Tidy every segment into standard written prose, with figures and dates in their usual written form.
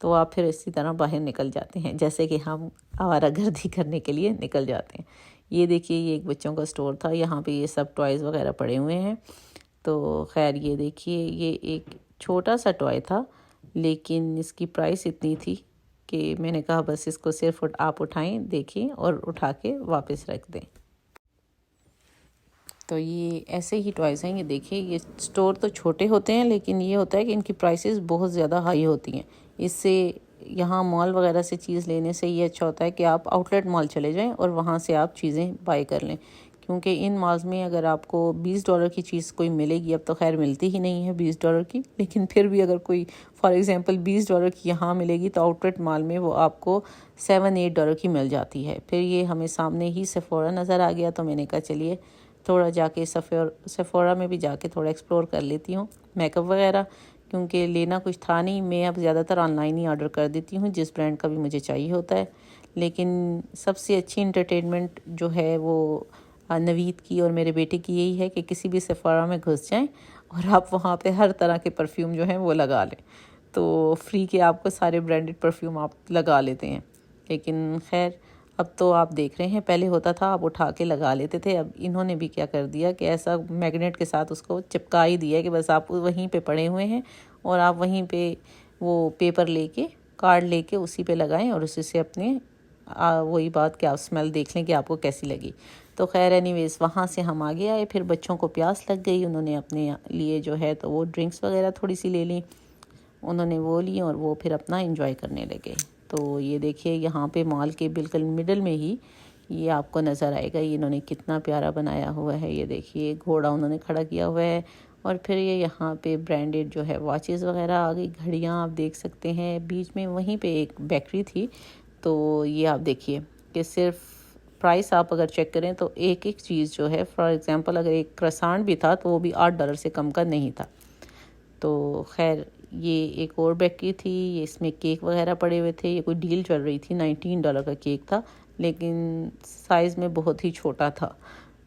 تو آپ پھر اسی طرح باہر نکل جاتے ہیں جیسے کہ ہم آوارہ گردی کرنے کے لیے نکل جاتے ہیں۔ یہ دیکھیے یہ ایک بچوں کا سٹور تھا، یہاں پہ یہ سب ٹوائز وغیرہ پڑے ہوئے ہیں۔ تو خیر یہ دیکھیے یہ ایک چھوٹا سا ٹوائے تھا، لیکن اس کی پرائس اتنی تھی کہ میں نے کہا بس اس کو صرف آپ اٹھائیں، دیکھیں اور اٹھا کے واپس رکھ دیں۔ تو یہ ایسے ہی ٹوائز ہیں، یہ دیکھیں یہ سٹور تو چھوٹے ہوتے ہیں لیکن یہ ہوتا ہے کہ ان کی پرائسز بہت زیادہ ہائی ہوتی ہیں۔ اس سے یہاں مال وغیرہ سے چیز لینے سے یہ اچھا ہوتا ہے کہ آپ آؤٹ لیٹ مال چلے جائیں اور وہاں سے آپ چیزیں بائی کر لیں، کیونکہ ان مالز میں اگر آپ کو $20 کی چیز کوئی ملے گی، اب تو خیر ملتی ہی نہیں ہے $20 کی، لیکن پھر بھی اگر کوئی فار ایگزامپل $20 کی یہاں ملے گی تو آؤٹ لیٹ مال میں وہ آپ کو $7-8 کی مل جاتی ہے۔ پھر یہ ہمیں سامنے ہی سیفورا نظر آ گیا تو میں نے کہا چلیے تھوڑا جا کے سیفورا میں بھی جا کے تھوڑا ایکسپلور کر لیتی ہوں میک اپ وغیرہ، کیونکہ لینا کچھ تھا نہیں۔ میں اب زیادہ تر آن لائن ہی آرڈر کر دیتی ہوں جس برانڈ کا بھی مجھے چاہیے ہوتا ہے، لیکن سب سے اچھی انٹرٹینمنٹ جو ہے وہ نوید کی اور میرے بیٹے کی یہی ہے کہ کسی بھی سیفورا میں گھس جائیں اور آپ وہاں پہ ہر طرح کے پرفیوم جو ہیں وہ لگا لیں، تو فری کے آپ کو سارے برانڈڈ پرفیوم آپ لگا لیتے ہیں۔ لیکن خیر اب تو آپ دیکھ رہے ہیں، پہلے ہوتا تھا آپ اٹھا کے لگا لیتے تھے، اب انہوں نے بھی کیا کر دیا کہ ایسا میگنیٹ کے ساتھ اس کو چپکا ہی دیا کہ بس آپ وہیں پہ پڑے ہوئے ہیں اور آپ وہیں پہ وہ پیپر لے کے کارڈ لے کے اسی پہ لگائیں اور اسی سے اپنے وہی بات کہ آپ اسمیل دیکھ لیں کہ آپ کو کیسی لگی۔ تو خیر اینی ویز وہاں سے ہم آگے آئے، پھر بچوں کو پیاس لگ گئی، انہوں نے اپنے لیے جو ہے تو وہ ڈرنکس وغیرہ تھوڑی سی لے لیں، انہوں نے وہ لی اور وہ پھر اپنا انجوائے کرنے لگے۔ تو یہ دیکھیے یہاں پہ مال کے بالکل مڈل میں ہی یہ آپ کو نظر آئے گا، یہ انہوں نے کتنا پیارا بنایا ہوا ہے۔ یہ دیکھیے گھوڑا انہوں نے کھڑا کیا ہوا ہے، اور پھر یہ یہاں پہ برانڈڈ جو ہے واچز وغیرہ آ گئی، گھڑیاں آپ دیکھ سکتے ہیں۔ بیچ میں وہیں پہ ایک بیکری تھی، تو یہ آپ دیکھیے کہ صرف پرائس آپ اگر چیک کریں تو ایک ایک چیز جو ہے، فار ایگزامپل اگر ایک کرسانٹ بھی تھا تو وہ بھی $8 سے کم کا نہیں تھا۔ تو خیر یہ ایک اور بیکری تھی، یہ اس میں کیک وغیرہ پڑے ہوئے تھے، یہ کوئی ڈیل چل رہی تھی، $19 کا کیک تھا لیکن سائز میں بہت ہی چھوٹا تھا۔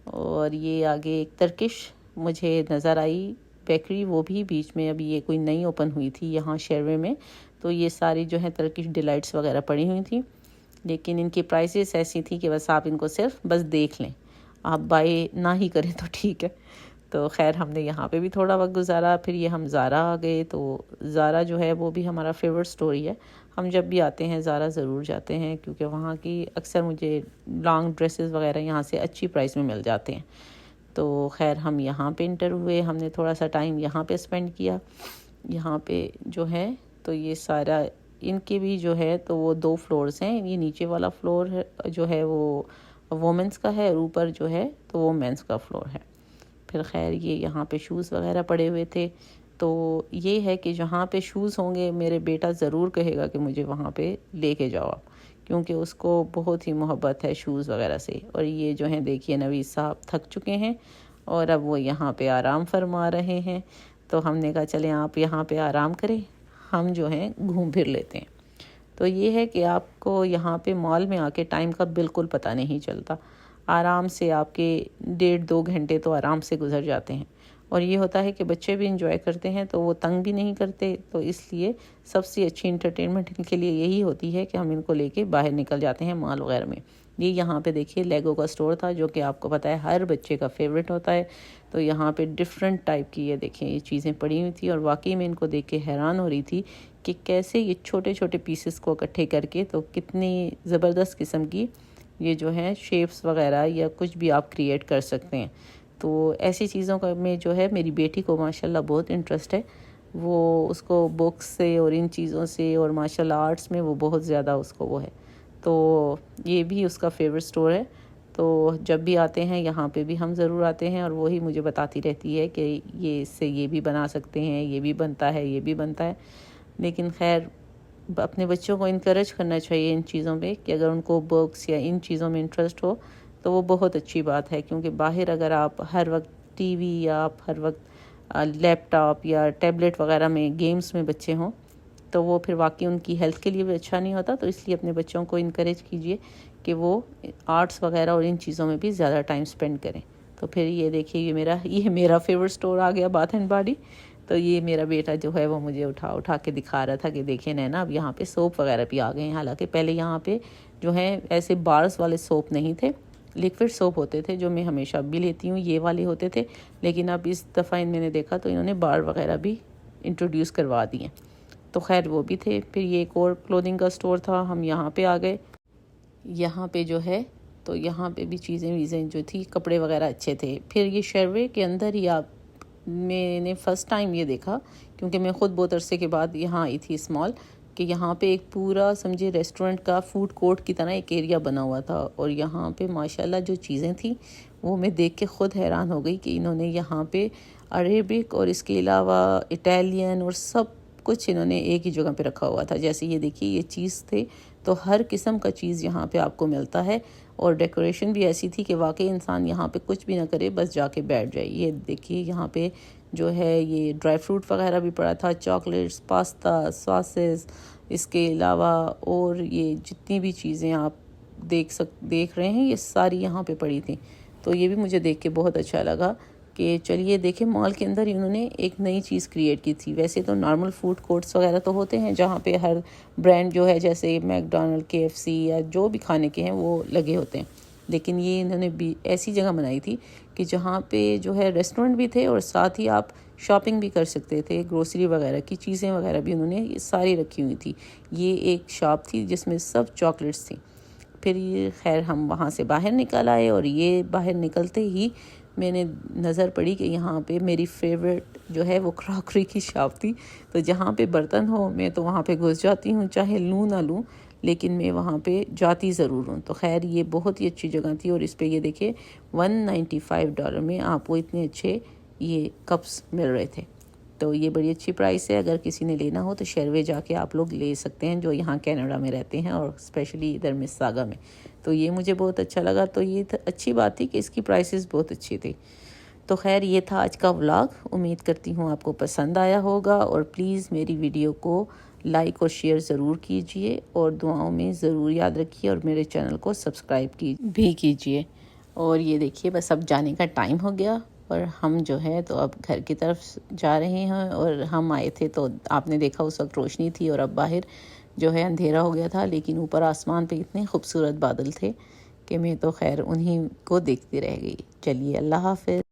اور یہ آگے ایک ترکش مجھے نظر آئی بیکری، وہ بھی بیچ میں ابھی یہ کوئی نئی اوپن ہوئی تھی یہاں شیروے میں، تو یہ ساری جو ہے ترکش ڈیلائٹس وغیرہ پڑی ہوئی تھیں، لیکن ان کی پرائسز ایسی تھی کہ بس آپ ان کو صرف بس دیکھ لیں، آپ بائی نہ ہی کریں تو ٹھیک ہے۔ تو خیر ہم نے یہاں پہ بھی تھوڑا وقت گزارا، پھر یہ ہم زارا آ گئے، تو زارا جو ہے وہ بھی ہمارا فیورٹ سٹوری ہے، ہم جب بھی آتے ہیں زارا ضرور جاتے ہیں، کیونکہ وہاں کی اکثر مجھے لانگ ڈریسز وغیرہ یہاں سے اچھی پرائس میں مل جاتے ہیں۔ تو خیر ہم یہاں پہ انٹر ہوئے، ہم نے تھوڑا سا ٹائم یہاں پہ اسپینڈ کیا۔ یہاں پہ جو ہے تو یہ سارا ان کے بھی جو ہے تو وہ 2 فلورز ہیں، یہ نیچے والا فلور جو ہے وہ وومنس کا ہے اور اوپر جو ہے تو وہ مینس کا فلور ہے۔ پھر خیر یہ یہاں پہ شوز وغیرہ پڑے ہوئے تھے، تو یہ ہے کہ جہاں پہ شوز ہوں گے میرے بیٹا ضرور کہے گا کہ مجھے وہاں پہ لے کے جاؤ آپ، کیونکہ اس کو بہت ہی محبت ہے شوز وغیرہ سے۔ اور یہ جو ہیں دیکھیے نوید صاحب تھک چکے ہیں اور اب وہ یہاں پہ آرام فرما رہے ہیں، تو ہم نے کہا چلیں آپ یہاں پہ آرام کریں، ہم جو ہیں گھوم پھر لیتے ہیں۔ تو یہ ہے کہ آپ کو یہاں پہ مال میں آ کے ٹائم کا بالکل پتہ نہیں چلتا، آرام سے آپ کے 1.5-2 گھنٹے تو آرام سے گزر جاتے ہیں، اور یہ ہوتا ہے کہ بچے بھی انجوائے کرتے ہیں تو وہ تنگ بھی نہیں کرتے، تو اس لیے سب سے اچھی انٹرٹینمنٹ ان کے لیے یہی ہوتی ہے کہ ہم ان کو لے کے باہر نکل جاتے ہیں مال وغیرہ میں۔ یہ یہاں پہ دیکھیے لیگو کا سٹور تھا، جو کہ آپ کو پتہ ہے ہر بچے کا فیوریٹ ہوتا ہے، تو یہاں پہ ڈیفرنٹ ٹائپ کی یہ دیکھیں یہ چیزیں پڑی ہوئی تھی، اور واقعی میں ان کو دیکھ کے حیران ہو رہی تھی کہ کیسے یہ چھوٹے چھوٹے پیسز کو اکٹھے کر کے تو کتنی زبردست قسم کی یہ جو ہے شیپس وغیرہ یا کچھ بھی آپ کریٹ کر سکتے ہیں۔ تو ایسی چیزوں کا میں جو ہے میری بیٹی کو ماشاءاللہ بہت انٹرسٹ ہے، وہ اس کو بکس سے اور ان چیزوں سے اور ماشاءاللہ آرٹس میں وہ بہت زیادہ اس کو وہ ہے، تو یہ بھی اس کا فیورٹ سٹور ہے۔ تو جب بھی آتے ہیں یہاں پہ بھی ہم ضرور آتے ہیں، اور وہی مجھے بتاتی رہتی ہے کہ یہ اس سے یہ بھی بنا سکتے ہیں، یہ بھی بنتا ہے، یہ بھی بنتا ہے۔ لیکن خیر اپنے بچوں کو انکریج کرنا چاہیے ان چیزوں پہ، کہ اگر ان کو بکس یا ان چیزوں میں انٹرسٹ ہو تو وہ بہت اچھی بات ہے، کیونکہ باہر اگر آپ ہر وقت ٹی وی یا آپ ہر وقت لیپ ٹاپ یا ٹیبلٹ وغیرہ میں گیمز میں بچے ہوں تو وہ پھر واقعی ان کی ہیلتھ کے لیے بھی اچھا نہیں ہوتا، تو اس لیے اپنے بچوں کو انکریج کیجئے کہ وہ آرٹس وغیرہ اور ان چیزوں میں بھی زیادہ ٹائم سپینڈ کریں۔ تو پھر یہ دیکھیے یہ میرا فیورٹ سٹور آ گیا باتھ اینڈ باڈی، تو یہ میرا بیٹا جو ہے وہ مجھے اٹھا کے دکھا رہا تھا کہ دیکھیں نینا اب یہاں پہ سوپ وغیرہ بھی آ گئے ہیں. حالانکہ پہلے یہاں پہ جو ہے ایسے بارز والے سوپ نہیں تھے, لیکوڈ سوپ ہوتے تھے جو میں ہمیشہ بھی لیتی ہوں, یہ والے ہوتے تھے. لیکن اب اس دفعہ میں نے دیکھا تو انہوں نے بار وغیرہ بھی انٹروڈیوس کروا دیے, تو خیر وہ بھی تھے. پھر یہ ایک اور کلودنگ کا سٹور تھا, ہم یہاں پہ آ گئے. یہاں پہ جو ہے تو یہاں پہ بھی چیزیں جو تھی, کپڑے وغیرہ اچھے تھے. پھر یہ شیروے کے اندر ہی میں نے فرسٹ ٹائم یہ دیکھا, کیونکہ میں خود بہت عرصے کے بعد یہاں آئی تھی اس مال, کہ یہاں پہ ایک پورا سمجھے ریسٹورنٹ کا فوڈ کورٹ کی طرح ایک ایریا بنا ہوا تھا. اور یہاں پہ ماشاءاللہ جو چیزیں تھیں وہ میں دیکھ کے خود حیران ہو گئی کہ انہوں نے یہاں پہ عربک اور اس کے علاوہ اٹالین اور سب کچھ انہوں نے ایک ہی جگہ پہ رکھا ہوا تھا. جیسے یہ دیکھیے یہ چیز تھے, تو ہر قسم کا چیز یہاں پہ آپ کو ملتا ہے. اور ڈیکوریشن بھی ایسی تھی کہ واقعی انسان یہاں پہ کچھ بھی نہ کرے, بس جا کے بیٹھ جائے. یہ دیکھیے یہاں پہ جو ہے یہ ڈرائی فروٹ وغیرہ بھی پڑا تھا, چاکلیٹس, پاستا, ساسز, اس کے علاوہ اور یہ جتنی بھی چیزیں آپ دیکھ رہے ہیں یہ ساری یہاں پہ پڑی تھیں. تو یہ بھی مجھے دیکھ کے بہت اچھا لگا کہ چلیے دیکھیں مال کے اندر انہوں نے ایک نئی چیز کریٹ کی تھی. ویسے تو نارمل فوڈ کورٹس وغیرہ تو ہوتے ہیں جہاں پہ ہر برانڈ جو ہے جیسے میک ڈونلڈ, KFC یا جو بھی کھانے کے ہیں وہ لگے ہوتے ہیں, لیکن یہ انہوں نے بھی ایسی جگہ بنائی تھی کہ جہاں پہ جو ہے ریسٹورنٹ بھی تھے اور ساتھ ہی آپ شاپنگ بھی کر سکتے تھے. گروسری وغیرہ کی چیزیں وغیرہ بھی انہوں نے ساری رکھی ہوئی تھی. یہ ایک شاپ تھی جس میں سب چاکلیٹس تھیں. پھر یہ خیر ہم وہاں سے باہر نکل آئے, اور یہ باہر نکلتے ہی میں نے نظر پڑی کہ یہاں پہ میری فیورٹ جو ہے وہ کراکری کی شاپ تھی. تو جہاں پہ برتن ہو میں تو وہاں پہ گھس جاتی ہوں, چاہے لوں نہ لوں لیکن میں وہاں پہ جاتی ضرور ہوں. تو خیر یہ بہت ہی اچھی جگہ تھی, اور اس پہ یہ دیکھیں $195 میں آپ کو اتنے اچھے یہ کپس مل رہے تھے. تو یہ بڑی اچھی پرائس ہے. اگر کسی نے لینا ہو تو شیروے جا کے آپ لوگ لے سکتے ہیں جو یہاں کینیڈا میں رہتے ہیں, اور اسپیشلی ادھر مساگا میں. تو یہ مجھے بہت اچھا لگا. تو یہ اچھی بات تھی کہ اس کی پرائسز بہت اچھی تھی. تو خیر یہ تھا آج کا ولاگ. امید کرتی ہوں آپ کو پسند آیا ہوگا, اور پلیز میری ویڈیو کو لائک اور شیئر ضرور کیجئے, اور دعاؤں میں ضرور یاد رکھیے, اور میرے چینل کو سبسکرائب بھی کیجئے. اور یہ دیکھیے بس اب جانے کا ٹائم ہو گیا, اور ہم جو ہے تو اب گھر کی طرف جا رہے ہیں. اور ہم آئے تھے تو آپ نے دیکھا اس وقت روشنی تھی, اور اب باہر جو ہے اندھیرا ہو گیا تھا, لیکن اوپر آسمان پہ اتنے خوبصورت بادل تھے کہ میں تو خیر انہیں کو دیکھتی رہ گئی. چلیے اللہ حافظ.